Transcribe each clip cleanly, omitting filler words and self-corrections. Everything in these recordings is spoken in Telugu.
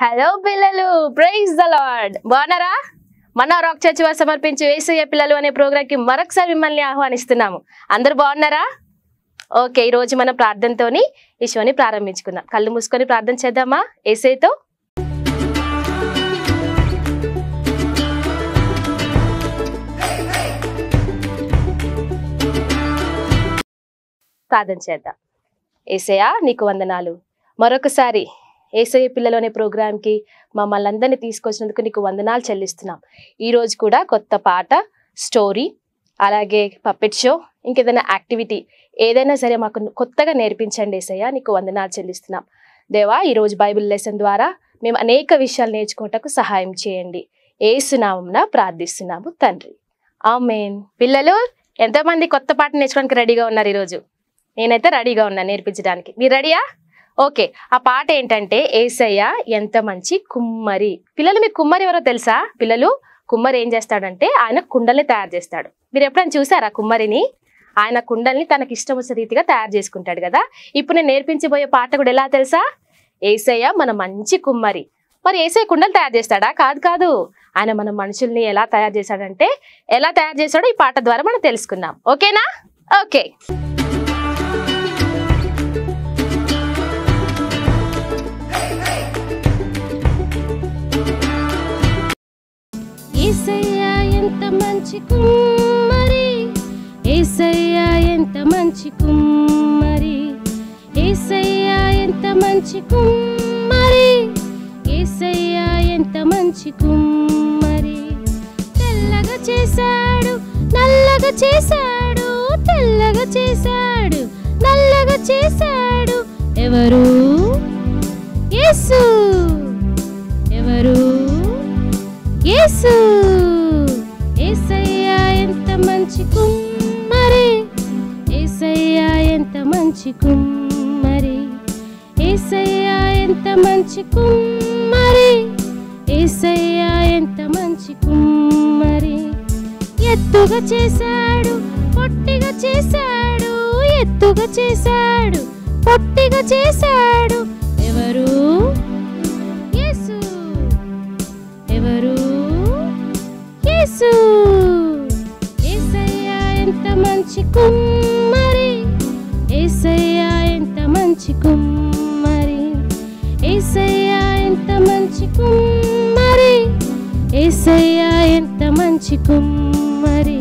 హలో పిల్లలు, ప్రైజ్ ద లార్డ్. బాగున్నారా? మన రాక్ చర్చ్ వారు సమర్పించే యేసయ్య పిల్లలు అనే ప్రోగ్రామ్కి మరొకసారి మిమ్మల్ని ఆహ్వానిస్తున్నాము. అందరూ బాగున్నారా? ఓకే, ఈరోజు మనం ప్రార్థనతోని ఈ షోని ప్రారంభించుకుందాం. కళ్ళు మూసుకొని ప్రార్థన చేద్దామా యేసయ్యతో? ప్రార్థన చేద్దాం. యేసయ్య, నీకు వందనాలు. మరొకసారి యేసయ్య పిల్లలు అనే ప్రోగ్రామ్కి మమ్మల్ని అందరినీ తీసుకొచ్చినందుకు నీకు వందనాలు చెల్లిస్తున్నాం. ఈరోజు కూడా కొత్త పాట, స్టోరీ, అలాగే పప్పెట్ షో, ఇంకేదైనా యాక్టివిటీ ఏదైనా సరే మాకు కొత్తగా నేర్పించండి యేసయ్య. నీకు వందనాలు చెల్లిస్తున్నాం. దేవా, ఈరోజు బైబిల్ లెసన్ ద్వారా మేము అనేక విషయాలు నేర్చుకోవటకు సహాయం చేయండి. యేసు నామమున ప్రార్థిస్తున్నాము తండ్రి, ఆమేన్. పిల్లలు, ఎంతమంది కొత్త పాట నేర్చుకోవడానికి రెడీగా ఉన్నారు? ఈరోజు నేనైతే రెడీగా ఉన్నాను నేర్పించడానికి. మీరు రెడీయా? ఓకే, ఆ పాట ఏంటంటే యేసయ్య ఎంత మంచి కుమ్మరి. పిల్లలు, మీకు కుమ్మరి ఎవరో తెలుసా? పిల్లలు, కుమ్మరి ఏం చేస్తాడంటే ఆయన కుండల్ని తయారు చేస్తాడు. మీరు ఎప్పుడైనా చూసారా కుమ్మరిని? ఆయన కుండల్ని తనకి ఇష్టం వచ్చిన రీతిగా తయారు చేసుకుంటాడు కదా. ఇప్పుడు నేను నేర్పించబోయే పాట కూడా ఎలా తెలుసా? యేసయ్య మన మంచి కుమ్మరి. మరి యేసయ్య కుండలు తయారు చేస్తాడా? కాదు. ఆయన మన మనుషుల్ని ఎలా తయారు చేశాడంటే ఎలా తయారు చేశాడో ఈ పాట ద్వారా మనం తెలుసుకుందాం. ఓకేనా? ఓకే. యేసయ్య ఎంత మంచి కుమ్మరి, యేసయ్య ఎంత మంచి కుమ్మరి, యేసయ్య ఎంత మంచి కుమ్మరి, యేసయ్య ఎంత మంచి కుమ్మరి. తెల్లగా చేశాడు, నల్లగా చేశాడు, తెల్లగా చేశాడు, నల్లగా చేశాడు. ఎవరు? యేసు. ఎవరు? యేసు. యేసయ్య ఎంత మంచి కుమ్మరి, యేసయ్య ఎంత మంచి కుమ్మరి, యేసయ్య ఎంత మంచి కుమ్మరి, యేసయ్య ఎంత మంచి కుమ్మరి. ఎత్తుగా చేశాడు, పొట్టిగా చేశాడు, ఎత్తుగా చేశాడు, పొట్టిగా చేశాడు. ఎవరు? యేసు. ఎవరు? యేసు. యేసయ్య ఎంత మంచి కుమ్మరి, యేసయ్య ఎంత మంచి కుమ్మరి, యేసయ్య ఎంత మంచి కుమ్మరి, యేసయ్య ఎంత మంచి కుమ్మరి.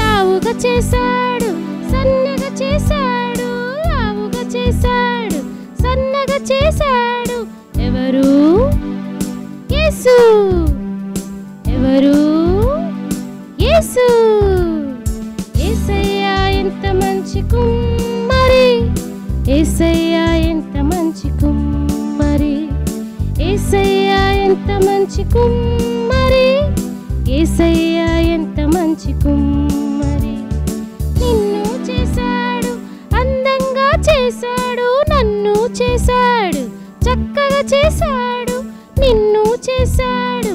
లావుగా చేశాడు, సన్నగా చేశాడు, లావుగా చేశాడు, సన్నగా చేశాడు. ఎవరు? యేసు. ఎవరు? యేసు. యేసయ్య ఎంత మంచి కుమ్మరి, యేసయ్య ఎంత మంచి కుమ్మరి, యేసయ్య ఎంత మంచి కుమ్మరి, యేసయ్య ఎంత మంచి కుమ్మరి. నిన్ను చేశాడు, అందంగా చేశాడు, నన్ను చేశాడు, చక్కగా చేశాడు. నిన్ను చేశాడు,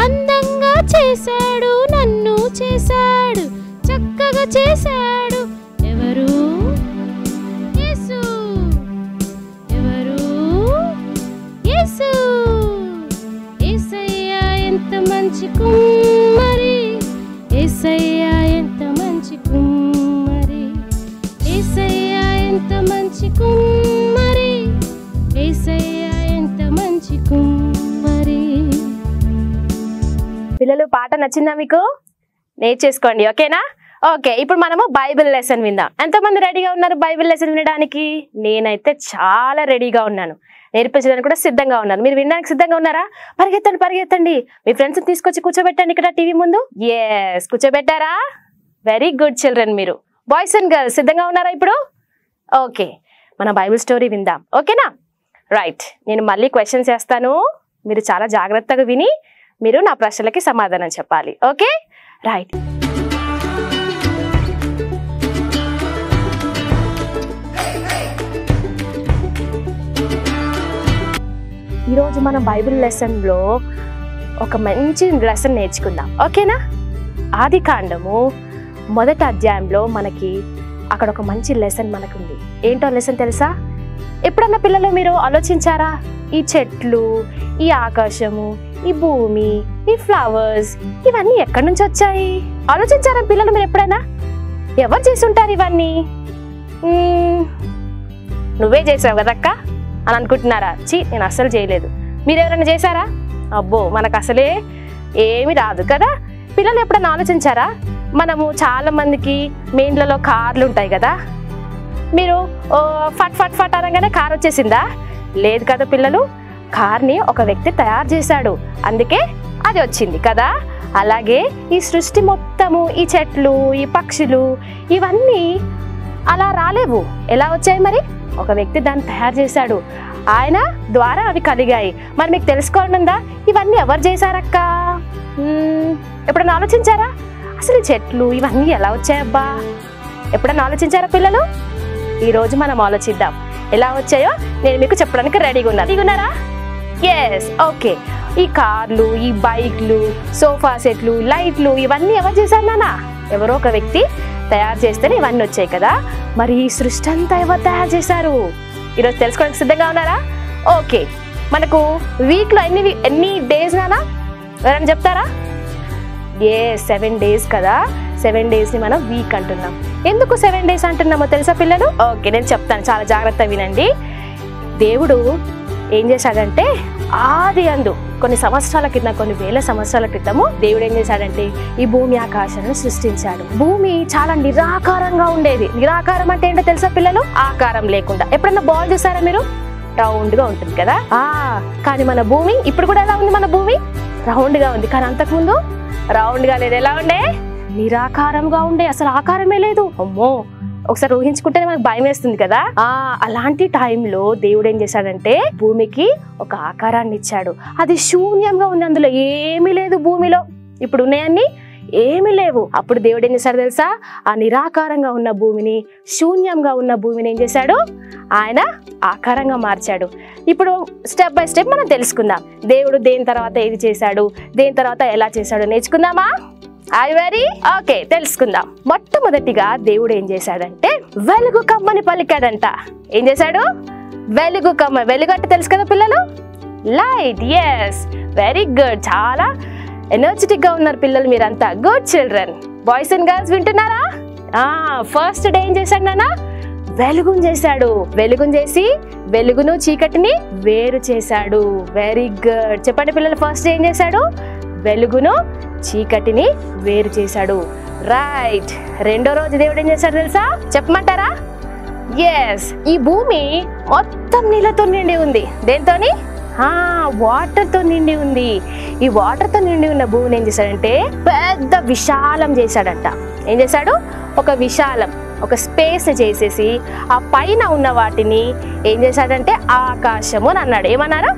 అందంగా చేశాడు, నన్ను చేశాడు, చక్కగా చేశాడు. ఎవరు? యేసు. ఎవరు? యేసు. యేసయ్య ఎంత మంచి కుమ్మరి, యేసయ్య ఎంత మంచి కుమ్మరి, యేసయ్య ఎంత మంచి కుమ్మరి, యేసయ్య ఎంత మంచి కుమ్మరి. పిల్లలు, పాట నచ్చిందా మీకు? నేర్చేసుకోండి. ఓకేనా? ఓకే, ఇప్పుడు మనము బైబిల్ లెసన్ విందాం. ఎంతమంది రెడీగా ఉన్నారు బైబిల్ లెసన్ వినడానికి? నేనైతే చాలా రెడీగా ఉన్నాను. నేర్పించడానికి కూడా సిద్ధంగా ఉన్నాను. మీరు వినడానికి సిద్ధంగా ఉన్నారా? పరిగెత్తండి, పరిగెత్తండి. మీ ఫ్రెండ్స్ని తీసుకొచ్చి కూర్చోబెట్టండి ఇక్కడ టీవీ ముందు. ఎస్, కూర్చోబెట్టారా? Very good children. మీరు బాయ్స్ అండ్ గర్ల్స్ సిద్ధంగా ఉన్నారా ఇప్పుడు? ఓకే, మన బైబిల్ స్టోరీ విందాం. ఓకేనా? రైట్, నేను మళ్ళీ క్వశ్చన్స్ చేస్తాను. మీరు చాలా జాగ్రత్తగా విని మీరు నా ప్రశ్నలకి సమాధానం చెప్పాలి. ఓకే? రైట్. ఈరోజు మన బైబిల్ లెసన్లో ఒక మంచి లెసన్ నేర్చుకుందాం. ఓకేనా? ఆది కాండము 1వ అధ్యాయంలో మనకి అక్కడ ఒక మంచి లెసన్ మనకుంది. ఏంటో లెసన్ తెలుసా? ఎప్పుడన్నా పిల్లలు మీరు ఆలోచించారా? ఈ చెట్లు, ఈ ఆకాశము, ఈ భూమి, ఈ ఫ్లవర్స్ ఇవన్నీ ఎక్కడి నుంచి వచ్చాయి? ఆలోచించారా పిల్లలు మీరు ఎప్పుడైనా? ఎవరు చేసుంటారు ఇవన్నీ? నువ్వే చేసావు కదక్క అని అనుకుంటున్నారా? నేను అస్సలు చేయలేదు. మీరు ఎవరైనా చేశారా? అబ్బో, మనకు అసలే ఏమి రాదు కదా. పిల్లలు ఎప్పుడైనా ఆలోచించారా? మనము చాలా మందికి మీ ఇండ్లలో కార్లు ఉంటాయి కదా, మీరు ఫట్ ఫట్ ఫట్ అనగానే కార్ వచ్చేసిందా? లేదు కదా పిల్లలు, కార్ని ఒక వ్యక్తి తయారు చేశాడు, అందుకే అది వచ్చింది కదా. అలాగే ఈ సృష్టి మొత్తము, ఈ చెట్లు, ఈ పక్షులు ఇవన్నీ అలా రాలేవు. ఎలా వచ్చాయి మరి? ఒక వ్యక్తి దాన్ని తయారు చేశాడు, ఆయన ద్వారా అవి కలిగాయి. మరి మీకు తెలుసుకోవాలనుందా ఇవన్నీ ఎవరు చేశారక్క? ఎప్పుడైనా ఆలోచించారా? అసలు ఈ చెట్లు ఇవన్నీ ఎలా వచ్చాయబ్బా? ఎప్పుడైనా ఆలోచించారా పిల్లలు? ఈరోజు మనం ఆలోచిద్దాం. ఎలా వచ్చాయో నేను మీకు చెప్పడానికి రెడీగా ఉన్నారా? Yes, okay. ఈ కార్లు, ఈ బైక్లు, సోఫా సెట్లు, లైట్లు ఇవన్నీ ఎవరు చేశారు నాన్న? ఎవరో ఒక వ్యక్తి తయారు చేస్తేనే ఇవన్నీ వచ్చాయి కదా. మరి ఈ సృష్టి అంతా ఎవరు తయారు చేశారు? ఈరోజు తెలుసుకోవడానికి సిద్ధంగా ఉన్నారా? ఓకే. మనకు వీక్లో ఎన్ని డేస్ నానా? ఎవరైనా చెప్తారా? 7 days కదా. 7 daysని మనం వీక్ అంటున్నాం. ఎందుకు 7 days అంటున్నామో తెలుసా పిల్లలు? ఓకే, నేను చెప్తాను, చాలా జాగ్రత్తగా వినండి. దేవుడు ఏం చేశాడంటే ఆది అందు కొన్ని సంవత్సరాల క్రితం, కొన్ని వేల సంవత్సరాల క్రితము దేవుడు ఏం చేశాడంటే ఈ భూమి ఆకాశాలను సృష్టించాడు. భూమి చాలా నిరాకారంగా ఉండేది. నిరాకారం అంటే ఏంటో తెలుసా పిల్లలు? ఆకారం లేకుండా. ఎప్పుడన్నా బాల్ చూసారా మీరు? రౌండ్ గా ఉంటుంది కదా. కానీ మన భూమి ఇప్పుడు కూడా ఎలా ఉంది? మన భూమి రౌండ్ గా ఉంది. కానీ అంతకుముందు రౌండ్ గా లేదు. ఎలా ఉండే? నిరాకారంగా ఉండే, అసలు ఆకారమే లేదు. అమ్మో, ఒకసారి ఊహించుకుంటే మనకు భయం వేస్తుంది కదా. అలాంటి టైంలో దేవుడు ఏం చేశాడంటే భూమికి ఒక ఆకారాన్ని ఇచ్చాడు. అది శూన్యంగా ఉంది, అందులో ఏమీ లేదు. భూమిలో ఇప్పుడు ఉన్నాయన్నీ ఏమీ లేవు. అప్పుడు దేవుడు ఏం చేశాడు తెలుసా? ఆ నిరాకారంగా ఉన్న భూమిని, శూన్యంగా ఉన్న భూమిని ఏం చేశాడు? ఆయన ఆకారంగా మార్చాడు. ఇప్పుడు స్టెప్ బై స్టెప్ మనం తెలుసుకుందాం. దేవుడు దేని తర్వాత ఏది చేశాడు, దేని తర్వాత ఎలా చేశాడు నేర్చుకుందామా? ఓకే, తెలుసుకుందాం. మొట్టమొదటిగా దేవుడు ఏం చేశాడంటే వెలుగు కమ్మని పలికాడంట. ఏం చేశాడు? వెలుగు కమ్మ. వెలుగు అంటే తెలుసు కదా పిల్లలు? లైట్. Yes, very good. చాలా ఎనర్జెటిక్ గా ఉన్నారు పిల్లలు మీరంతా. Good children. Boys and girls వింటున్నారా? ఫస్ట్ డే ఏం చేశాడు నాన్న? వెలుగును చేశాడు. వెలుగును చేసి వెలుగును చీకటిని వేరు చేశాడు. Very good. చెప్పండి పిల్లలు, ఫస్ట్ డే ఏం చేశాడు? వెలుగును చీకటిని వేరు చేశాడు. రైట్. రెండో రోజు దేవుడు ఏం చేశాడు తెలుసా? చెప్పమంటారా? ఎస్, ఈ భూమి మొత్తం నీళ్ళతో నిండి ఉంది. దేంతోని? వాటర్ తో నిండి ఉంది. ఈ వాటర్ తో నిండి ఉన్న భూమిని ఏం చేశాడంటే పెద్ద విశాలం చేశాడంట. ఏం చేశాడు? ఒక విశాలం, ఒక స్పేస్ చేసేసి ఆ పైన ఉన్న వాటిని ఏం చేశాడంటే ఆకాశము అని అన్నాడు. ఏమన్నారు?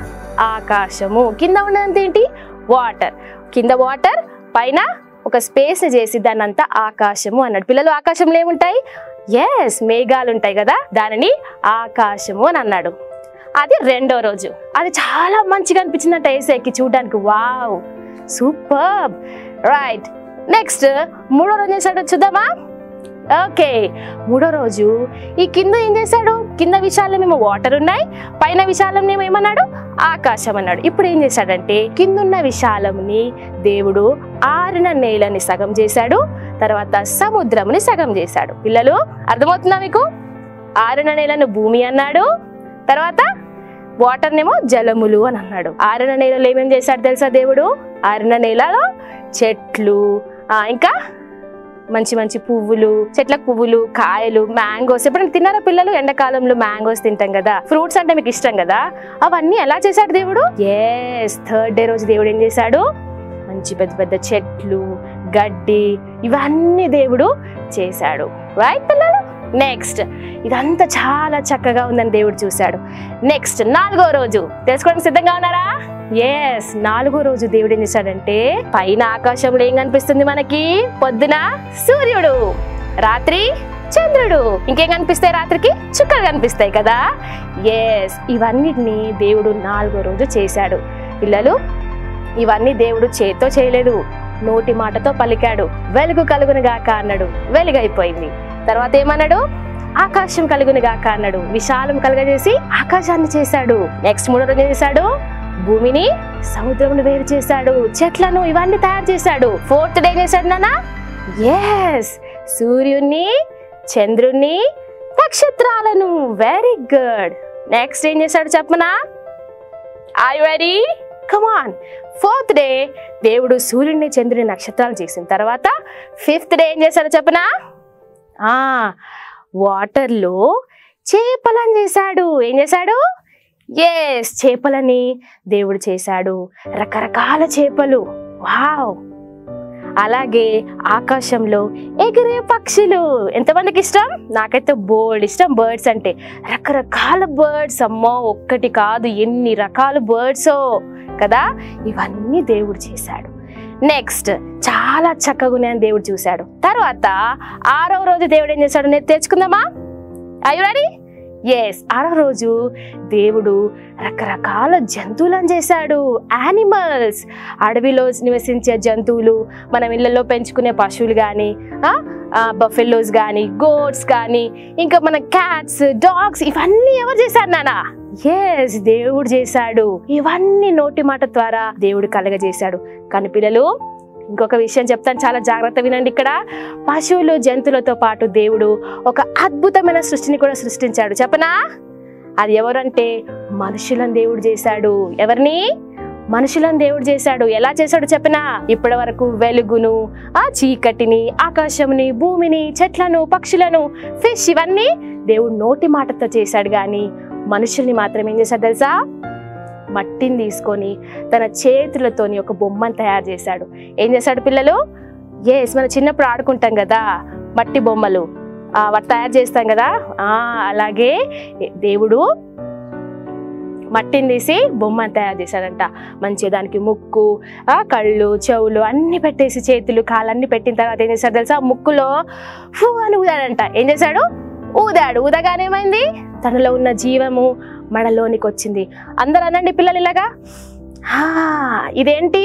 ఆకాశము. కింద ఉన్నదంతా ఏంటి? వాటర్. కింద వాటర్, పైన ఒక స్పేస్ చేసి దాన్ని అంతా ఆకాశము అన్నాడు. పిల్లలు, ఆకాశంలో ఏముంటాయి? ఎస్, మేఘాలు ఉంటాయి కదా, దానిని ఆకాశము అని అన్నాడు. అది రెండో రోజు. అది చాలా మంచిగా అనిపించిందంట యేసయ్యకి చూడడానికి. Wow, super. రైట్. నెక్స్ట్ మూడో రోజు చేశాడు చూద్దామా? ఓకే, మూడో రోజు ఈ కింద ఏం చేశాడు? కింద విశాలం ఏమో వాటర్ ఉన్నాయి, పైన విశాలం ఏమన్నాడు? ఆకాశం అన్నాడు. ఇప్పుడు ఏం చేశాడంటే కిందున్న విశాలంని దేవుడు ఆరిన నేలని సగం చేశాడు, తర్వాత సముద్రముని సగం చేశాడు. పిల్లలు, అర్థమవుతుందా మీకు? ఆరిన నేలను భూమి అన్నాడు, తర్వాత వాటర్నేమో జలములు అని అన్నాడు. ఆరిన నేలలో ఏమేం చేశాడు తెలుసా దేవుడు? ఆరిన నేలలో చెట్లు, ఇంకా మంచి మంచి పువ్వులు, చెట్లకు పువ్వులు, కాయలు, మ్యాంగోస్. ఎప్పుడైనా తిన్నారా పిల్లలు? ఎండాకాలంలో మ్యాంగోస్ తింటాం కదా, ఫ్రూట్స్ అంటే మీకు ఇష్టం కదా. అవన్నీ ఎలా చేశాడు దేవుడు? ఎస్, థర్డ్ డే రోజు దేవుడు ఏం చేశాడు? మంచి పెద్ద పెద్ద చెట్లు, గడ్డి ఇవన్నీ దేవుడు చేశాడు. రైట్ పిల్లలు? నెక్స్ట్ ఇదంతా చాలా చక్కగా ఉందని దేవుడు చూశాడు. నెక్స్ట్ నాలుగో రోజు తెలుసుకోవడానికి సిద్ధంగా ఉన్నారా? ఎస్, నాలుగో రోజు దేవుడు ఏం చేశాడంటే పైన ఆకాశంలో ఏం కనిపిస్తుంది మనకి? పొద్దున సూర్యుడు, రాత్రి చంద్రుడు, ఇంకేం కనిపిస్తాయి? రాత్రికి చుక్కలు కనిపిస్తాయి కదా. ఎస్, ఇవన్నిటిని దేవుడు నాలుగో రోజు చేశాడు. పిల్లలు, ఇవన్నీ దేవుడు చేత్తో చేయలేదు, నోటి మాటతో పలికాడు. వెలుగు కలుగును గాక అన్నాడు, వెలుగైపోయింది. తర్వాత ఏమన్నాడు? ఆకాశం కలుగును గాక అన్నాడు, విశాలం కలుగజేసి ఆకాశాన్ని చేశాడు. నెక్స్ట్ 3వ రోజు ఏం చేశాడు? భూమిని సముద్రమును వేరు చేశాడు, చెట్లను ఇవన్నీ తయారు చేశాడు. 4th డే ఏం చేశాడు నాన్న? ఎస్, సూర్యుని, చంద్రుణ్ణి, నక్షత్రాలను. Very good. నెక్స్ట్ ఏం చేశాడు చెప్పనా? Are you ready? Come on. 4th day దేవుడు సూర్యుడిని, చంద్రుని, నక్షత్రాలు చేసిన తర్వాత 5th డే ఏం చేశాడు చెప్పనా? వాటర్లో చేపలను చేశాడు. ఏం చేశాడు? ఎస్, చేపలని దేవుడు చేశాడు, రకరకాల చేపలు. వావ్. అలాగే ఆకాశంలో ఎగిరే పక్షులు. ఎంతమందికి ఇష్టం? నాకైతే బోల్డ్ ఇష్టం బర్డ్స్ అంటే. రకరకాల బర్డ్స్, అమ్మో ఒక్కటి కాదు ఎన్ని రకాల బర్డ్స్ కదా. ఇవన్నీ దేవుడు చేశాడు. నెక్స్ట్ చాలా చక్కగా ఉన్నాయని దేవుడు చూశాడు. తర్వాత 6వ రోజు దేవుడు ఏం చేశాడు? నేను తెచ్చుకుందామా? Are you ready? ఎస్, 6వ రోజు దేవుడు రకరకాల జంతువులను చేశాడు. యానిమల్స్, అడవిలో నివసించే జంతువులు, మనం ఇళ్లలో పెంచుకునే పశువులు కానీ, బఫెలోస్ కానీ, గోట్స్ కానీ, ఇంకా మన క్యాట్స్, డాగ్స్, ఇవన్నీ ఎవరు చేశారు నాన్న? ఎస్, దేవుడు చేశాడు. ఇవన్నీ నోటి మాట ద్వారా దేవుడు కలగజేశాడు. కానీ పిల్లలు, ఇంకొక విషయం చెప్తాను, చాలా జాగ్రత్త వినండి. ఇక్కడ పశువులు, జంతువులతో పాటు దేవుడు ఒక అద్భుతమైన సృష్టిని కూడా సృష్టించాడు. చెప్పనా? అది ఎవరంటే మనుషులను దేవుడు చేశాడు. ఎవరిని? మనుషులను దేవుడు చేశాడు. ఎలా చేశాడు చెప్పనా? ఇప్పటి వరకు వెలుగును, చీకటిని, ఆకాశముని, భూమిని, చెట్లను, పక్షులను, ఫిష్, ఇవన్నీ దేవుడు నోటి మాటతో చేశాడు. కానీ మనుషుల్ని మాత్రం ఏం చేశాడు తెలుసా? మట్టిని తీసుకొని తన చేతులతోని ఒక బొమ్మను తయారు చేశాడు. ఏం చేశాడు పిల్లలు? ఎస్, మనం చిన్నప్పుడు ఆడుకుంటాం కదా మట్టి బొమ్మలు, వాటి తయారు చేస్తాం కదా. అలాగే దేవుడు మట్టిని తీసి బొమ్మను తయారు చేశాడంట. మంచిగా దానికి ముక్కు, కళ్ళు, చెవులు అన్ని పెట్టేసి, చేతులు, కాళ్ళన్నీ పెట్టిన తర్వాత ఏం చేశాడు తెలుసా? ముక్కులో ఫూ అని ఊదాడంట. ఏం చేశాడు? ఊదాడు. ఊదగానే ఏమైంది? తనలో ఉన్న జీవము మనలోనికి వచ్చింది. అందరూ అనండి పిల్లలు ఇలాగా. ఇదేంటి?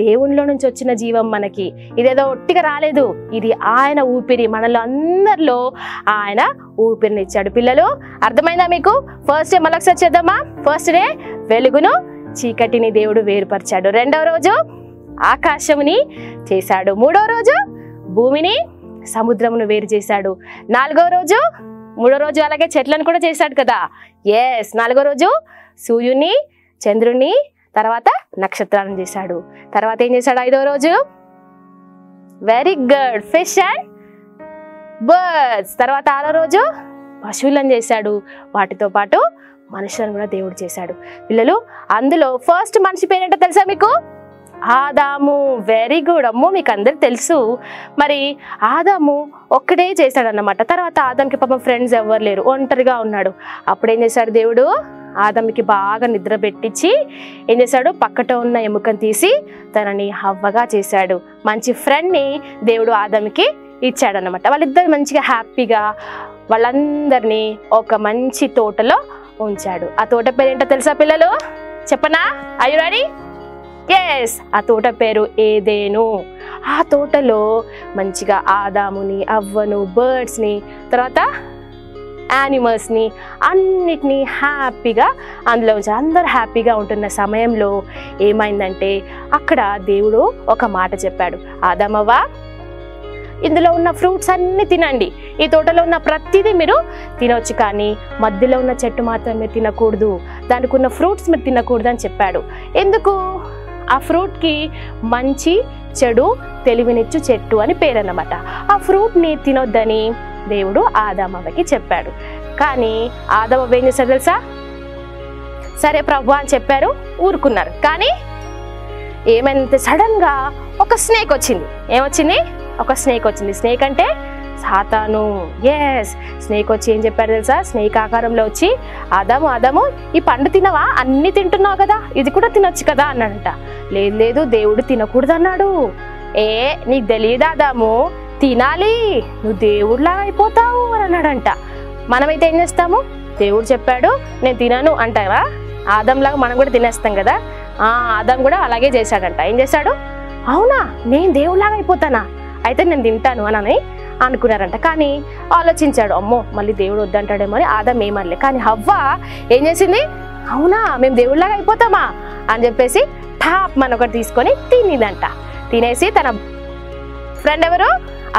దేవునిలో నుంచి వచ్చిన జీవం మనకి. ఇదేదో ఒట్టిగా రాలేదు, ఇది ఆయన ఊపిరి. మనలో అందరిలో ఆయన ఊపిరినిచ్చాడు. పిల్లలు అర్థమైందా మీకు? ఫస్ట్ డే మళ్ళొకసారి చేద్దామా? ఫస్ట్ డే వెలుగును, చీకటిని దేవుడు వేరుపరిచాడు. 2వ రోజు ఆకాశముని చేశాడు. 3వ రోజు భూమిని, సముద్రమును వేరు చేశాడు. 4వ రోజు, 3వ రోజు అలాగే చెట్లను కూడా చేశాడు కదా. ఎస్, 4వ రోజు సూర్యుని, చంద్రుని, తర్వాత నక్షత్రాలను చేశాడు. తర్వాత ఏం చేశాడు? 5వ రోజు? Very good, fish and birds. తర్వాత 6వ రోజు పశువులను చేశాడు. వాటితో పాటు మనుషులను కూడా దేవుడు చేశాడు. పిల్లలు, అందులో ఫస్ట్ మనిషి పేరేంటో తెలుసా మీకు? ఆదాము. Very good. అమ్మో, మీకు అందరు తెలుసు. మరి ఆదాము ఒక్కడే చేశాడన్నమాట. తర్వాత ఆదాంకి పాపం ఫ్రెండ్స్ ఎవ్వరు లేరు, ఒంటరిగా ఉన్నాడు. అప్పుడేం చేశాడు దేవుడు? ఆదాముకి బాగా నిద్ర పెట్టించి ఏం చేశాడు? పక్కట ఉన్న ఎముకను తీసి తనని హవ్వగా చేశాడు. మంచి ఫ్రెండ్ని దేవుడు ఆదాముకి ఇచ్చాడన్నమాట. వాళ్ళిద్దరు మంచిగా హ్యాపీగా వాళ్ళందరినీ ఒక మంచి తోటలో ఉంచాడు. ఆ తోట పేరేంటో తెలుసా పిల్లలు? చెప్పనా? Are you ready? ఎస్, ఆ తోట పేరు ఏదెను. ఆ తోటలో మంచిగా ఆదాముని, అవ్వను, బర్డ్స్ని, తర్వాత యానిమల్స్ని అన్నిటినీ హ్యాపీగా అందులో ఉంచారు. అందరు హ్యాపీగా ఉంటున్న సమయంలో ఏమైందంటే అక్కడ దేవుడు ఒక మాట చెప్పాడు. ఆదామవ్వ, ఇందులో ఉన్న ఫ్రూట్స్ అన్నీ తినండి, ఈ తోటలో ఉన్న ప్రతిదీ మీరు తినవచ్చు, కానీ మధ్యలో ఉన్న చెట్టు మాత్రం మీరు తినకూడదు, దానికి ఉన్న ఫ్రూట్స్ మీరు తినకూడదు అని చెప్పాడు. ఎందుకు? ఆ ఫ్రూట్కి మంచి చెడు తెలివినిచ్చు చెట్టు అని పేరు అన్నమాట. ఆ ఫ్రూట్ని తినొద్దని దేవుడు ఆదామవ్వకి చెప్పాడు. కానీ ఆదామవ్వ ఏం చేశారు తెలుసా? సరే ప్రభు అని చెప్పారు, ఊరుకున్నారు. కానీ ఏమైందంటే సడన్గా ఒక స్నేక్ వచ్చింది. ఏమొచ్చింది? ఒక స్నేక్ వచ్చింది. స్నేక్ అంటే సాతాను. ఎస్, స్నేక్ వచ్చి ఏం చెప్పాడు తెలుసా? స్నేక్ ఆకారంలో వచ్చి ఆదాము, ఆదాము, ఈ పండు తినవా? అన్ని తింటున్నావు కదా, ఇది కూడా తినొచ్చు కదా అన్నాడంట. లేదు లేదు, దేవుడు తినకూడదు అన్నాడు. నీకు తెలియదు ఆదాము, తినాలి, నువ్వు దేవుడిలాగా అయిపోతావు అని అన్నాడంట. మనమైతే ఏం చేస్తాము? దేవుడు చెప్పాడు నేను తినను అంటావా? ఆదంలాగా మనం కూడా తినేస్తాం కదా. ఆదాం కూడా అలాగే చేశాడంట. ఏం చేశాడు? అవునా, నేను దేవుడిలాగా అయిపోతానా, అయితే నేను తింటాను అని అనుకున్నారంట. కానీ ఆలోచించాడు, అమ్మో మళ్ళీ దేవుడు వద్దంటాడేమో అని ఆదాం ఏమనలే. కానీ హవ్వ ఏం చేసింది, అవునా మేము దేవుళ్ళలాగా అయిపోతామా అని చెప్పేసి టాప్ మన ఒకటి తీసుకొని తినేదంట. తినేసి తన ఫ్రెండ్ ఎవరు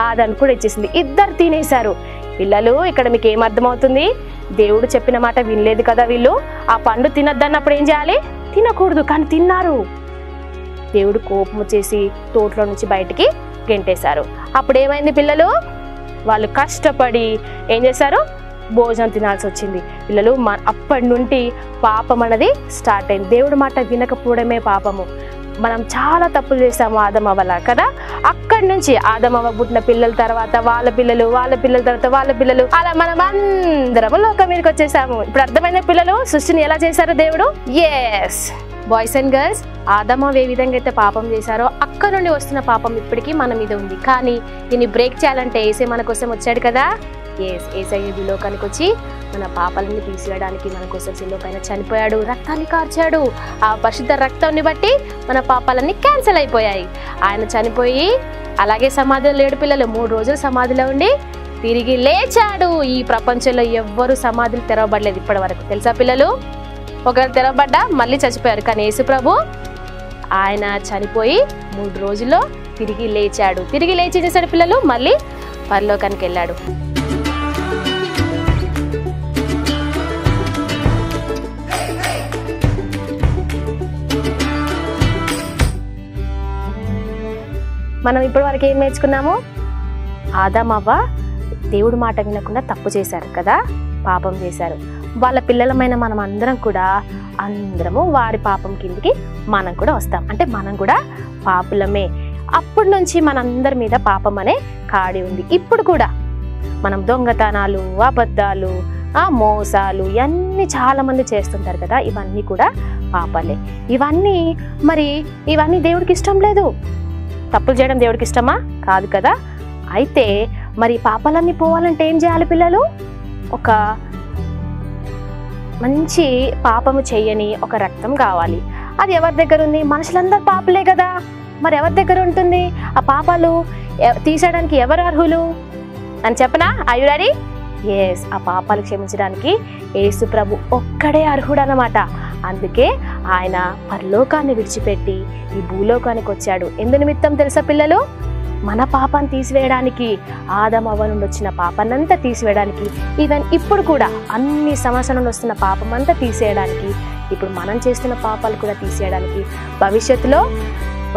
ఆదాం కూడా ఇచ్చేసింది. ఇద్దరు తినేశారు. పిల్లలు ఇక్కడ మీకు ఏం అర్థమవుతుంది, దేవుడు చెప్పిన మాట వినలేదు కదా వీళ్ళు. ఆ పండు తినొద్దన్నప్పుడు ఏం చేయాలి, తినకూడదు, కానీ తిన్నారు. దేవుడు కోపం వచ్చేసి తోటలో నుంచి బయటికి గెంటేశారు. అప్పుడు ఏమైంది పిల్లలు, వాళ్ళు కష్టపడి ఏం చేశారు, భోజనం తినాల్సి వచ్చింది. పిల్లలు అప్పటి నుండి పాపం అనేది స్టార్ట్ అయింది. దేవుడి మాట వినకపోవడమే పాపము. మనం చాలా తప్పులు చేసాము ఆదం అవ్వలా కదా. అక్కడి నుంచి ఆదం అవ్వ పుట్టిన పిల్లల తర్వాత వాళ్ళ పిల్లలు, వాళ్ళ పిల్లల తర్వాత వాళ్ళ పిల్లలు, అలా మనం అందరము లోకం మీదకి వచ్చేసాము. ఇప్పుడు అర్థమైన పిల్లలు సృష్టిని ఎలా చేశారు దేవుడు. ఎస్ బాయ్స్ అండ్ గర్ల్స్, ఆదమ ఏ విధంగా అయితే పాపం చేశారో అక్కడ నుండి వస్తున్న పాపం ఇప్పటికీ మన మీద ఉంది. కానీ దీన్ని బ్రేక్ చేయాలంటే ఏసే మన కోసం వచ్చాడు కదా. ఏసయ్య ఈ లోకానికి వచ్చి మన పాపాలని తీసివేయడానికి మన కోసం శిలువ పైన చనిపోయాడు, రక్తాన్ని కార్చాడు. ఆ పరిశుద్ధ రక్తాన్ని బట్టి మన పాపాలన్నీ క్యాన్సిల్ అయిపోయాయి. ఆయన చనిపోయి అలాగే సమాధిలో లేడు పిల్లలు. 3 రోజులు సమాధిలో ఉండి తిరిగి లేచాడు. ఈ ప్రపంచంలో ఎవ్వరు సమాధులు తెరవబడలేదు ఇప్పటి వరకు, తెలుసా పిల్లలు. ఒకరు తెరవబడ్డా మళ్ళీ చచ్చిపోయారు. కానీ యేసు ప్రభు ఆయన చనిపోయి 3 రోజుల్లో తిరిగి లేచాడు. తిరిగి లేచి చేశాడు పిల్లలు, మళ్ళీ పరలోకానికి వెళ్ళాడు. మనం ఇప్పటి వరకు ఏం నేర్చుకున్నాము, ఆదాం అవ్వ దేవుడి మాట వినకుండా తప్పు చేశారు కదా, పాపం చేశారు. వాళ్ళ పిల్లలమైన మనం అందరం కూడా అందరము వారి పాపం కిందికి మనం కూడా వస్తాం. అంటే మనం కూడా పాపులమే. అప్పటి నుంచి మనందరి మీద పాపం అనే కాడి ఉంది. ఇప్పుడు కూడా మనం దొంగతనాలు, అబద్ధాలు, మోసాలు ఇవన్నీ చాలా మంది చేస్తుంటారు కదా. ఇవన్నీ కూడా పాపాలే. ఇవన్నీ దేవుడికి ఇష్టం లేదు. తప్పులు చేయడం దేవుడికి ఇష్టమా? కాదు కదా. అయితే మరి పాపాలన్నీ పోవాలంటే ఏం చేయాలి పిల్లలు? ఒక మంచి పాపము చెయ్యని ఒక రక్తం కావాలి. అది ఎవరి దగ్గర ఉంది? మనుషులందరూ పాపలే కదా. మరి ఎవరి దగ్గర ఉంటుంది? ఆ పాపాలు తీసేయడానికి ఎవరు అర్హులు అని చెప్పనా? Are you ready? ఎస్, ఆ పాపాలు క్షమించడానికి యేసు ప్రభు ఒక్కడే అర్హుడు అన్నమాట. అందుకే ఆయన పరలోకాన్ని విడిచిపెట్టి ఈ భూలోకానికి వచ్చాడు. ఎందు నిమిత్తం తెలుసా పిల్లలు? మన పాపాన్ని తీసివేయడానికి, ఆదాం అవ్వ నుండి వచ్చిన పాపాన్నంతా తీసివేయడానికి, ఈవెన్ ఇప్పుడు కూడా అన్ని సంవత్సరాల నుండి వస్తున్న పాపం అంతా తీసేయడానికి, ఇప్పుడు మనం చేస్తున్న పాపాలు కూడా తీసేయడానికి, భవిష్యత్తులో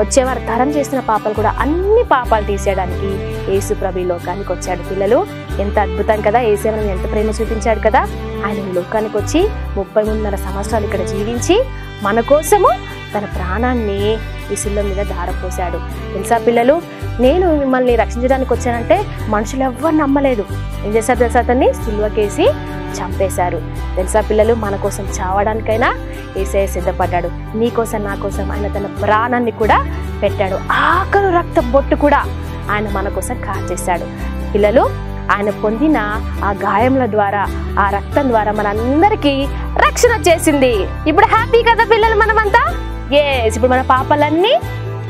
వచ్చేవారు తరం చేస్తున్న పాపాలు కూడా అన్ని పాపాలు తీసేయడానికి యేసు ప్రభు లోకానికి వచ్చాడు. పిల్లలు ఎంత అద్భుతం కదా. యేసు మనం ఎంత ప్రేమ చూపించాడు కదా. ఆయన లోకానికి వచ్చి 33.5 సంవత్సరాలు ఇక్కడ జీవించి మన కోసము తన ప్రాణాన్ని ఈ శిలువ మీద ధారపోశాడు. తెలుసా పిల్లలు, నేను మిమ్మల్ని రక్షించడానికి వచ్చానంటే మనుషులు ఎవ్వరు నమ్మలేదు. ఏం చేశారు తెలుసా? అతన్ని సిలువకేసి చంపేశారు. తెలుసా పిల్లలు, మన కోసం చావడానికైనా యేసయ్య సిద్ధపడ్డాడు. నీ కోసం నా కోసం ఆయన తన ప్రాణాన్ని కూడా పెట్టాడు. ఆఖరు రక్త బొట్టు కూడా ఆయన మన కోసం కార్చేశాడు. పిల్లలు, ఆయన పొందిన ఆ గాయముల ద్వారా, ఆ రక్తం ద్వారా మనందరికీ రక్షణ చేసింది. ఇప్పుడు హ్యాపీ కదా పిల్లలు మనమంతా? ఎస్, ఇప్పుడు మన పాపాలన్నీ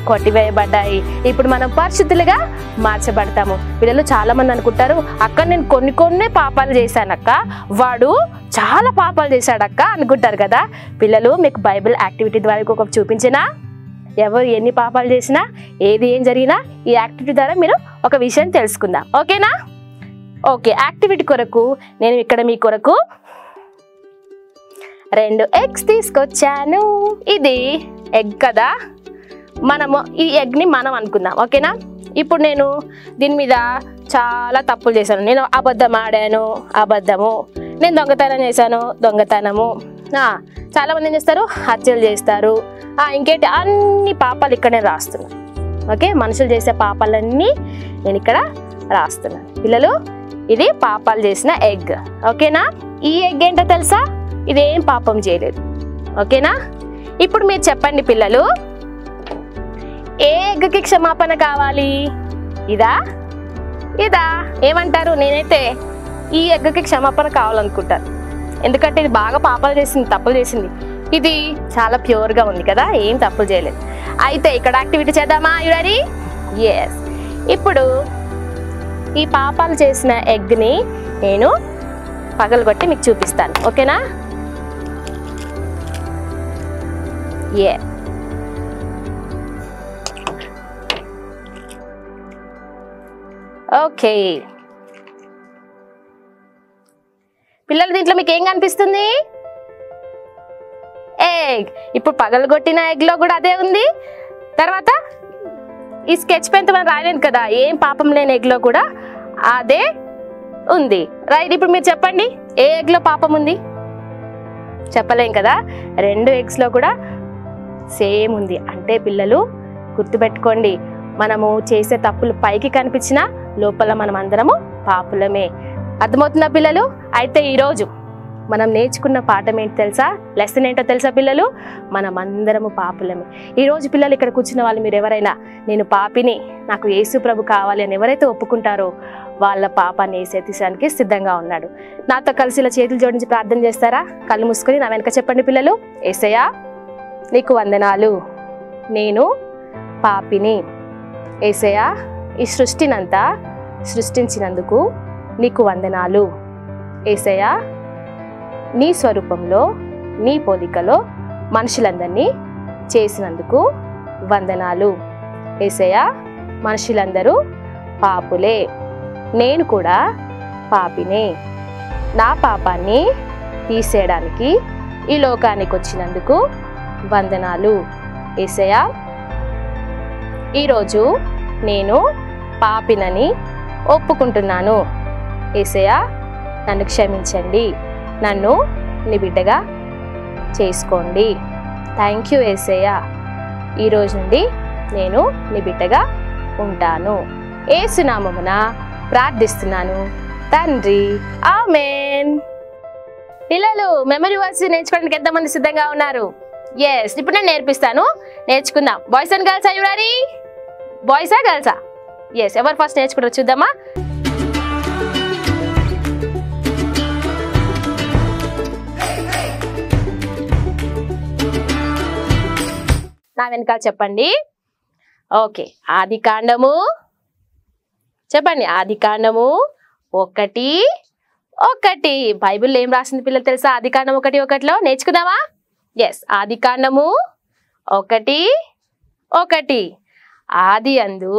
కొట్టివేయబడ్డాయి. ఇప్పుడు మనం పరిశుద్ధులుగా మార్చబడతాము. పిల్లలు చాలా మంది అనుకుంటారు, అక్క నేను కొన్ని పాపాలు చేశానక్క, వాడు చాలా పాపాలు చేశాడక్క అనుకుంటారు కదా. పిల్లలు, మీకు బైబిల్ యాక్టివిటీ ద్వారా ఒక చూపించినా, ఎవరు ఎన్ని పాపాలు చేసినా, ఏం జరిగినా ఈ యాక్టివిటీ ద్వారా మీరు ఒక విషయం తెలుసుకుందాం. ఓకేనా? ఓకే, యాక్టివిటీ కొరకు నేను ఇక్కడ మీ కొరకు 2 eggs తీసుకొచ్చాను. ఇది ఎగ్ కదా, మనము ఈ ఎగ్ని మనం అనుకుందాం. ఓకేనా? ఇప్పుడు నేను దీని మీద చాలా తప్పులు చేశాను. నేను అబద్ధం ఆడాను, అబద్ధము. నేను దొంగతనం చేశాను, దొంగతనము. చాలామంది ఏం చేస్తారు? హత్యలు చేస్తారు. ఇంకేంటి అన్ని పాపాలు ఇక్కడ నేను రాస్తున్నాను. ఓకే, మనుషులు చేసే పాపాలన్నీ నేను ఇక్కడ రాస్తున్నాను. పిల్లలు, ఇది పాపాలు చేసిన ఎగ్. ఓకేనా? ఈ ఎగ్ ఏంటో తెలుసా? ఇదేం పాపం చేయలేదు. ఓకేనా? ఇప్పుడు మీరు చెప్పండి పిల్లలు, ఏ ఎగ్కి క్షమాపణ కావాలి? ఇదా ఏమంటారు? నేనైతే ఈ ఎగ్కి క్షమాపణ కావాలనుకుంటాను. ఎందుకంటే ఇది బాగా పాపాలు చేసింది, తప్పులు చేసింది. ఇది చాలా ప్యూర్గా ఉంది కదా, ఏం తప్పులు చేయలేదు. అయితే ఇక్కడ యాక్టివిటీ చేద్దామా? You ready? ఎస్. ఇప్పుడు ఈ పాపాలు చేసిన ఎగ్ని నేను పగలగొట్టి మీకు చూపిస్తాను. ఓకేనా? ఓకే పిల్లలు, దీంట్లో మీకు ఏం కనిపిస్తుంది? ఎగ్. ఇప్పుడు పగలగొట్టిన ఎగ్లో కూడా అదే ఉంది. తర్వాత ఈ స్కెచ్ పెన్తో మనం రాయలేదు కదా, ఏం పాపం లేని ఎగ్లో కూడా అదే ఉంది. రైట్. ఇప్పుడు మీరు చెప్పండి, ఏ ఎగ్లో పాపం ఉంది? చెప్పలేం కదా. 2 ఎగ్స్లో కూడా సేమ్ ఉంది. అంటే పిల్లలు గుర్తుపెట్టుకోండి, మనము చేసే తప్పులు పైకి కనిపించినా లోపల మనం అందరము పాపులమే. అర్థమవుతుందా పిల్లలు? అయితే ఈరోజు మనం నేర్చుకున్న పాఠం ఏంటి తెలుసా? లెసన్ ఏంటో తెలుసా పిల్లలు? మనం అందరము పాపులమే. ఈరోజు పిల్లలు ఇక్కడ కూర్చున్న వాళ్ళు మీరు ఎవరైనా నేను పాపిని, నాకు యేసు ప్రభు కావాలి అని ఎవరైతే ఒప్పుకుంటారో వాళ్ళ పాపాన్ని యేసేయడానికి సిద్ధంగా ఉన్నాడు. నాతో కలిసి ఇలా చేతులు జోడించి ప్రార్థన చేస్తారా? కళ్ళు మూసుకొని నా వెనక చెప్పండి పిల్లలు. యేసయ్యా నీకు వందనాలు, నేను పాపిని. యేసయ్యా ఈ సృష్టినంతా సృష్టించినందుకు నీకు వందనాలు. యేసయ్యా నీ స్వరూపంలో నీ పోలికలో మనుషులందరినీ చేసినందుకు వందనాలు. యేసయ్యా మనుషులందరూ పాపులే, నేను కూడా పాపినే. నా పాపాన్ని తీసేయడానికి ఈ లోకానికి వచ్చినందుకు వందనాలు. యేసయ్యా ఈరోజు నేను పాపినని ఒప్పుకుంటున్నాను. యేసయ్యా నన్ను క్షమించండి, నన్ను నీ బిడ్డగా చేసుకోండి. థ్యాంక్ యూ యేసయ్యా, ఈరోజు నుండి నేను నీ బిడ్డగా ఉంటాను. యేసు నామమున ప్రార్థిస్తున్నాను తండ్రి, ఆమేన్. పిల్లలు మెమరీ వర్స్ నేర్చుకోవడానికి ఎంతమంది సిద్ధంగా ఉన్నారు? ఎస్, ఇప్పుడు నేను నేర్పిస్తాను, నేర్చుకుందాం. Boys and girls are you ready? బాయ్సా గర్ల్సా? ఎస్, ఎవరు ఫస్ట్ నేర్చుకుంటారో చూద్దామా? నా వెనకాల చెప్పండి. ఓకే, ఆది కాండము చెప్పండి. ఆది కాండము 1:1. బైబిల్లో ఏం రాసింది పిల్లలు తెలుసా? ఆది కాండం 1:1లో నేర్చుకుందామా? ఎస్, ఆది కాండము 1:1. ఆది అందు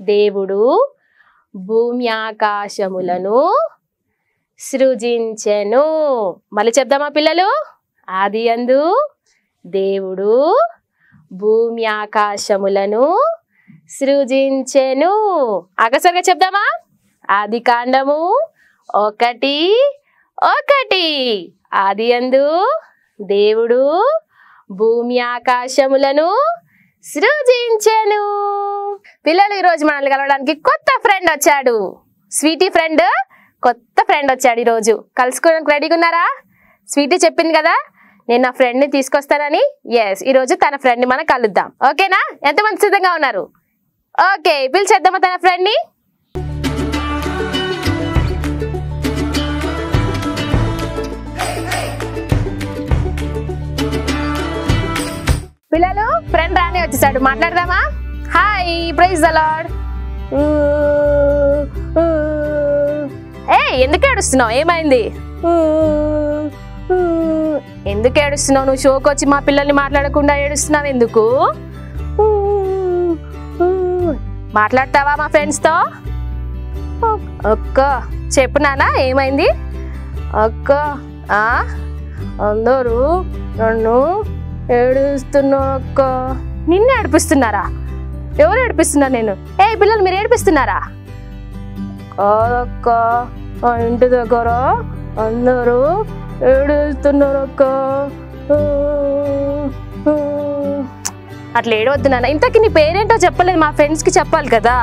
దేవుడు భూమి ఆకాశములను సృజించెను. మళ్ళీ చెప్దామా పిల్లలు? ఆది అందు దేవుడు భూమి ఆకాశములను సృజించెను. ఆకసరిగా చెప్దామా? ఆది కాండము 1:1. ఆది యందు దేవుడు భూమి ఆకాశములను సృజించెను. పిల్లలు, ఈరోజు మనల్ని కలవడానికి కొత్త ఫ్రెండ్ వచ్చాడు. స్వీటీ ఫ్రెండ్, కొత్త ఫ్రెండ్ వచ్చాడు. ఈరోజు కలుసుకోవడానికి రెడీగా ఉన్నారా? స్వీటీ చెప్పింది కదా నేను నా ఫ్రెండ్ని తీసుకొస్తానని. ఎస్, ఈరోజు తన ఫ్రెండ్ని మనం కలుద్దాం. ఓకేనా? ఎంతమంది సిద్ధంగా ఉన్నారు? ఓకే, పిలిచేద్దామా తన ఫ్రెండ్ని? పిల్లలు, ఫ్రెండ్ రాని వచ్చేసాడు, మాట్లాడదామా? Hi, praise the lord. ఎందుకు ఏడుస్తున్నావు? ఏమైంది? ఎందుకు ఏడుస్తున్నావు? నువ్వు షోకి వచ్చి మా పిల్లల్ని మాట్లాడకుండా ఏడుస్తున్నావు ఎందుకు? మాట్లాడతావా మా ఫ్రెండ్స్తో? అక్క చెప్పు నాన్న, ఏమైంది? అక్క అందరూ నన్ను ఏడుస్తున్నారు అక్క. నిన్ను ఏడిపిస్తున్నారా? ఎవరు ఏడిపిస్తున్నారు? నేను. పిల్లలు మీరు ఏడిపిస్తున్నారా? కాదక్క, మా ఇంటి దగ్గర అందరూ ఏడుస్తున్నారు అక్క. అట్లా ఏడవద్దు నాన్న. ఇంతకీ నీ పేరేంటో చెప్పలేదు, మా ఫ్రెండ్స్కి చెప్పాలి కదా.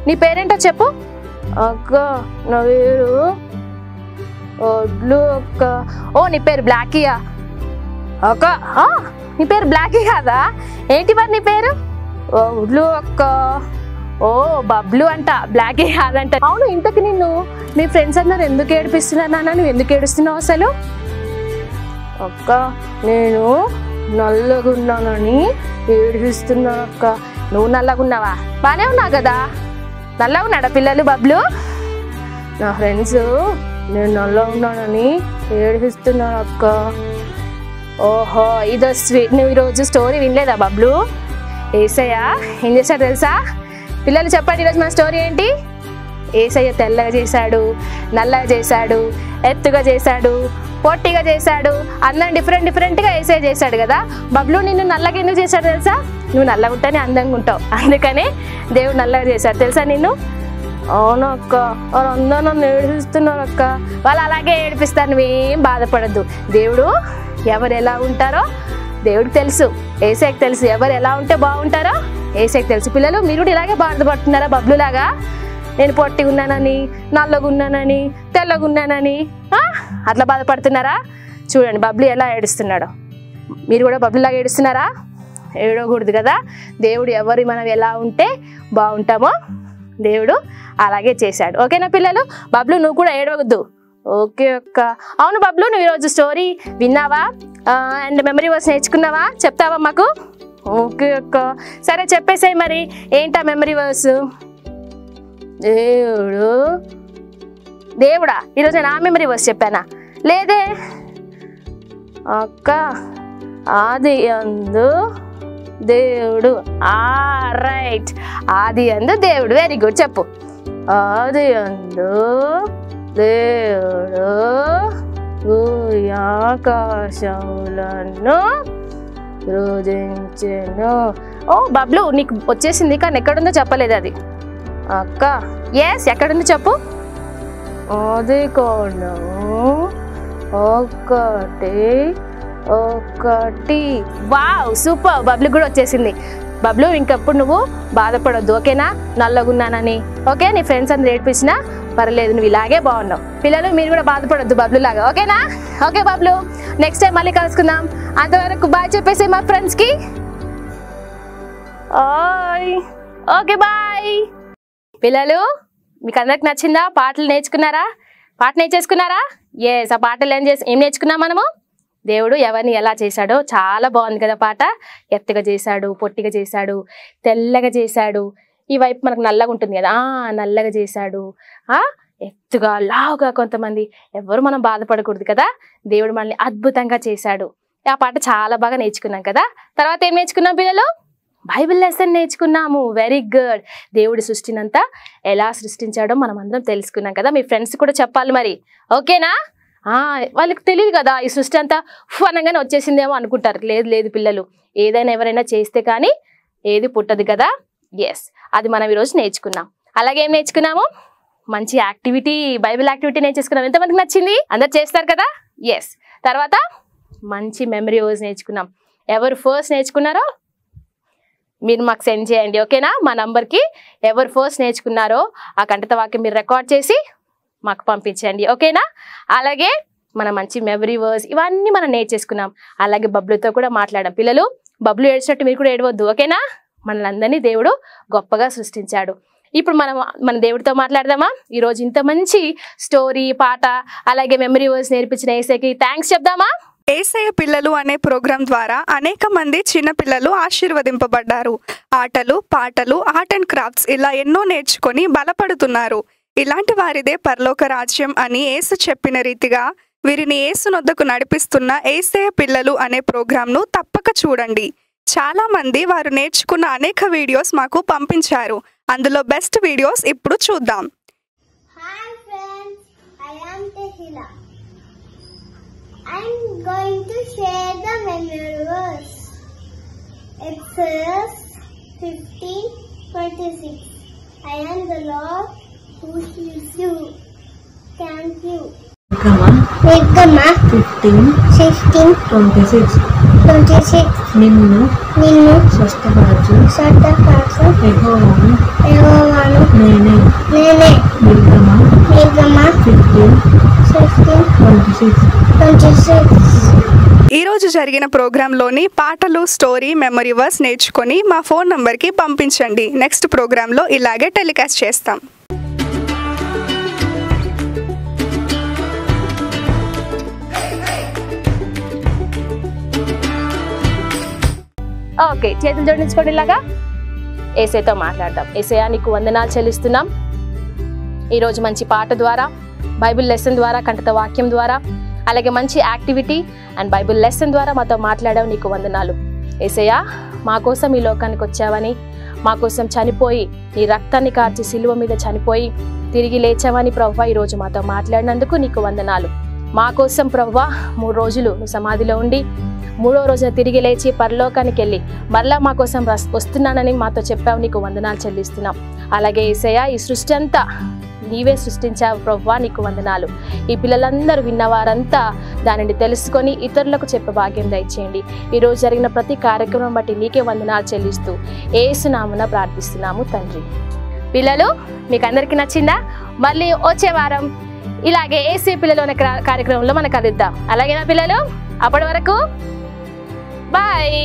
నీ పేరేంటో చెప్పు. అక్క నా పేరు ఒడ్లు అక్క. ఓ, నీ పేరు బ్లాకీయా? అక్క నీ పేరు బ్లాకీ కాదా? ఏంటి మరి నీ పేరు? ఒడ్లు అక్క. ఓ, బబ్లు అంట, బ్లాకీ కాదంట. అవును, ఇంతకి నిన్ను మీ ఫ్రెండ్స్ అందరు ఎందుకు ఏడిపిస్తున్నారు నాన్న? నువ్వు ఎందుకు ఏడుస్తున్నావు అసలు? అక్క నేను నల్లగున్నానని ఏడిపిస్తున్నాను అక్క. నువ్వు నల్లగున్నావా? బానే ఉన్నావు కదా. నల్లగా ఉన్నాడా పిల్లలు? బబ్లు నా ఫ్రెండ్స్ నేను నల్లగా ఉన్నానని ఏడిపిస్తున్నాను అక్క. ఓహో ఇదో స్వీట్. నువ్వు ఈరోజు స్టోరీ వినలేదా బబ్లు? యేసయ్య ఏం చేశాడు తెలుసా? పిల్లలు చెప్పండి ఈరోజు మన స్టోరీ ఏంటి? యేసయ్య తెల్లగా చేశాడు, నల్లగా చేశాడు, ఎత్తుగా చేశాడు, పొట్టిగా చేశాడు, అందరం డిఫరెంట్గా యేసయ్య చేశాడు కదా. బబ్లు నిన్ను నల్లగా ఎందుకు చేశాడు తెలుసా? నువ్వు నల్లగా ఉంటేనే అందంగా ఉంటావు, అందుకనే దేవుడు నల్లగా చేశాడు తెలుసా నిన్ను. అవును అక్క, వాళ్ళందరూ నన్ను ఏడిపిస్తున్నారు అక్క. వాళ్ళు అలాగే ఏడిపిస్తారు, నువ్వేం బాధపడద్దు. దేవుడు ఎవరు ఎలా ఉంటారో దేవుడికి తెలుసు, యేసయ్యకి తెలుసు. ఎవరు ఎలా ఉంటే బాగుంటారో యేసయ్యకి తెలుసు. పిల్లలు మీరు కూడా ఇలాగే బాధపడుతున్నారా బబ్లులాగా? నేను పొట్టిగా ఉన్నానని, నల్లగా ఉన్నానని, తెల్లగా ఉన్నానని అట్లా బాధపడుతున్నారా? చూడండి బబ్లు ఎలా ఏడుస్తున్నాడో. మీరు కూడా బబ్లులాగా ఏడుస్తున్నారా? ఏడవకూడదు కదా. దేవుడు ఎవరు మనం ఎలా ఉంటే బాగుంటామో దేవుడు అలాగే చేశాడు. ఓకేనా పిల్లలు? బబ్లు నువ్వు కూడా ఏడవద్దు. ఓకే అక్క. అవును బబ్లు నువ్వు ఈరోజు స్టోరీ విన్నావా అండ్ మెమరీ వర్స్ నేర్చుకున్నావా? చెప్తావా మాకు? ఓకే అక్క. సరే చెప్పేసేయి మరి, ఏంటా మెమరీ వర్స్? దేవుడు దేవుడా? ఈరోజు నేను ఆ మెమరీ వర్స్ చెప్పానా? లేదే అక్క. ఆది యందు దేవుడు. రైట్, ఆది యందు దేవుడు. వెరీ గుడ్, చెప్పు. ఆది యందు దేవుడు ఆకాశములను సృజించెను. ఓ బబ్లు నీకు వచ్చేసింది, కానీ ఎక్కడుందో చెప్పలేదు అది. అక్క ఎస్, ఎక్కడుందో చెప్పు. ఆది కాండము 1:1. వావ్ సూపర్, బబ్లు కూడా వచ్చేసింది. బబ్లు ఇంకప్పుడు నువ్వు బాధపడొద్దు, ఓకేనా? నల్లగున్నానని. ఓకే, నీ ఫ్రెండ్స్ అందరు ఏడిపించినా పర్లేదు, నువ్వు ఇలాగే బాగున్నావు. పిల్లలు మీరు కూడా బాధపడొద్దు బబ్లు లాగా, ఓకేనా? ఓకే బబ్లు, నెక్స్ట్ టైం మళ్ళీ కలుసుకుందాం. అంతవరకు బాయ్ చెప్పేసి మా ఫ్రెండ్స్కి. Okay bye. పిల్లలు మీకు అందరికి నచ్చిందా? పాటలు నేర్చుకున్నారా? పాట నేర్చేసుకున్నారా? ఎస్, ఆ పాటలు ఏం నేర్చుకున్నాం మనము? దేవుడు ఎవరిని ఎలా చేశాడో. చాలా బాగుంది కదా పాట. ఎత్తుగా చేశాడు, పొట్టిగా చేశాడు, తెల్లగా చేశాడు. ఈ వైపు మనకు నల్లగా ఉంటుంది కదా, నల్లగా చేశాడు, ఎత్తుగా లావుగా. కొంతమంది ఎవరు మనం బాధపడకూడదు కదా, దేవుడు మనల్ని అద్భుతంగా చేశాడు. ఆ పాట చాలా బాగా నేర్చుకున్నాం కదా. తర్వాత ఏం నేర్చుకున్నాం పిల్లలు? బైబిల్ లెసన్ నేర్చుకున్నాము. Very good. దేవుడి సృష్టినంతా ఎలా సృష్టించాడో మనం అందరం తెలుసుకున్నాం కదా. మీ ఫ్రెండ్స్ కూడా చెప్పాలి మరి, ఓకేనా? వాళ్ళకి తెలియదు కదా ఈ సృష్టి అంతా అనగానే వచ్చేసిందేమో అనుకుంటారు. లేదు లేదు పిల్లలు, ఏదైనా ఎవరైనా చేస్తే కానీ ఏది పుట్టదు కదా. ఎస్, అది మనం ఈరోజు నేర్చుకున్నాం. అలాగే ఏం నేర్చుకున్నాము? మంచి యాక్టివిటీ, బైబిల్ యాక్టివిటీ నేర్చుకున్నాం. ఎంతమందికి నచ్చింది? అందరు చేస్తారు కదా. ఎస్. తర్వాత మంచి మెమరీ వర్స్ నేర్చుకున్నాం. ఎవరు ఫస్ట్ నేర్చుకున్నారో మీరు మాకు సెండ్ చేయండి, ఓకేనా? మా నంబర్కి ఎవరు ఫస్ట్ నేర్చుకున్నారో ఆ కంఠత వాక్యం మీరు రికార్డ్ చేసి మాకు పంపించండి, ఓకేనా? అలాగే మన మంచి మెమరీ వర్స్ ఇవన్నీ మనం నేర్చేసుకున్నాం. అలాగే బబ్లుతో కూడా మాట్లాడాం. పిల్లలు బబ్లు ఏడ్చినట్టు మీరు కూడా ఏడవద్దు, ఓకేనా? మనలందరినీ దేవుడు గొప్పగా సృష్టించాడు. ఇప్పుడు మన దేవుడితో మాట్లాడదామా? ఈరోజు ఇంత మంచి స్టోరీ, పాట, అలాగే మెమరీ వర్స్ నేర్పించిన యేసయ్యకి థ్యాంక్స్ చెప్దామా? యేసయ్య పిల్లలు అనే ప్రోగ్రాం ద్వారా అనేక మంది చిన్న పిల్లలు ఆశీర్వదింపబడ్డారు. ఆటలు, పాటలు, ఆర్ట్ అండ్ క్రాఫ్ట్స్ ఇలా ఎన్నో నేర్చుకొని బలపడుతున్నారు. ఇలాంటి వారిదే పరలోక రాజ్యం అని యేసు చెప్పిన రీతిగా వీరిని యేసు నొద్దకు నడిపిస్తున్న యేసయ్య పిల్లలు అనే ప్రోగ్రాంను తప్పక చూడండి. చాలా మంది వారు నేర్చుకున్న అనేక వీడియోస్ మాకు పంపించారు. అందులో బెస్ట్ వీడియోస్ ఇప్పుడు చూద్దాం. Hi friends, I am Tehila. I'm going to share the memory verse. Exodus 15:26. I am the Lord who heals you. Thank you. Ekama 15:26. నిన్ను స్వస్థపరచు యెహోవాను నేనే. నిర్గమా 15:26. ఈ రోజు జరిగిన ప్రోగ్రాంలోని పాటలు, స్టోరీ, మెమరీ వర్స్ నేర్చుకొని మా ఫోన్ నంబర్కి పంపించండి. నెక్స్ట్ ప్రోగ్రాంలో ఇలాగే టెలికాస్ట్ చేస్తాం. ఓకే, చేతులు జోడించుకోండి ఇలాగా. యేసయ్యతో మాట్లాడదాం. యేసయ్య నీకు వందనాలు చెల్లిస్తున్నాం. ఈరోజు మంచి పాట ద్వారా, బైబిల్ లెసన్ ద్వారా, కంఠత వాక్యం ద్వారా, అలాగే మంచి యాక్టివిటీ అండ్ బైబిల్ లెసన్ ద్వారా మాతో మాట్లాడావు. నీకు వందనాలు. యేసయ్య మా కోసం ఈ లోకానికి వచ్చావని, మా కోసం చనిపోయి నీ రక్తాన్ని కార్చి సిలువ మీద చనిపోయి తిరిగి లేచావని ప్రభువా ఈరోజు మాతో మాట్లాడినందుకు నీకు వందనాలు. మా కోసం ప్రభువా 3 రోజులు నువ్వు సమాధిలో ఉండి 3వ రోజున తిరిగి లేచి పరలోకానికి వెళ్ళి మరలా మా కోసం వస్తున్నానని మాతో చెప్పావు. నీకు వందనాలు చెల్లిస్తున్నాం. అలాగే యేసయ్య ఈ సృష్టి అంతా నీవే సృష్టించావు ప్రభువా, నీకు వందనాలు. ఈ పిల్లలందరూ విన్నవారంతా దానిని తెలుసుకొని ఇతరులకు చెప్పే భాగ్యం దయచేయండి. ఈరోజు జరిగిన ప్రతి కార్యక్రమం బట్టి నీకే వందనాలు చెల్లిస్తూ యేసు నామమున ప్రార్థిస్తున్నాము తండ్రి. పిల్లలు మీకు అందరికీ నచ్చిందా? మళ్ళీ వచ్చే వారం ఇలాగే యేసు పిల్లలు అనే కార్యక్రమంలో మనం కలుద్దాం. అలాగేనా పిల్లలు? అప్పటి వరకు బాయ్.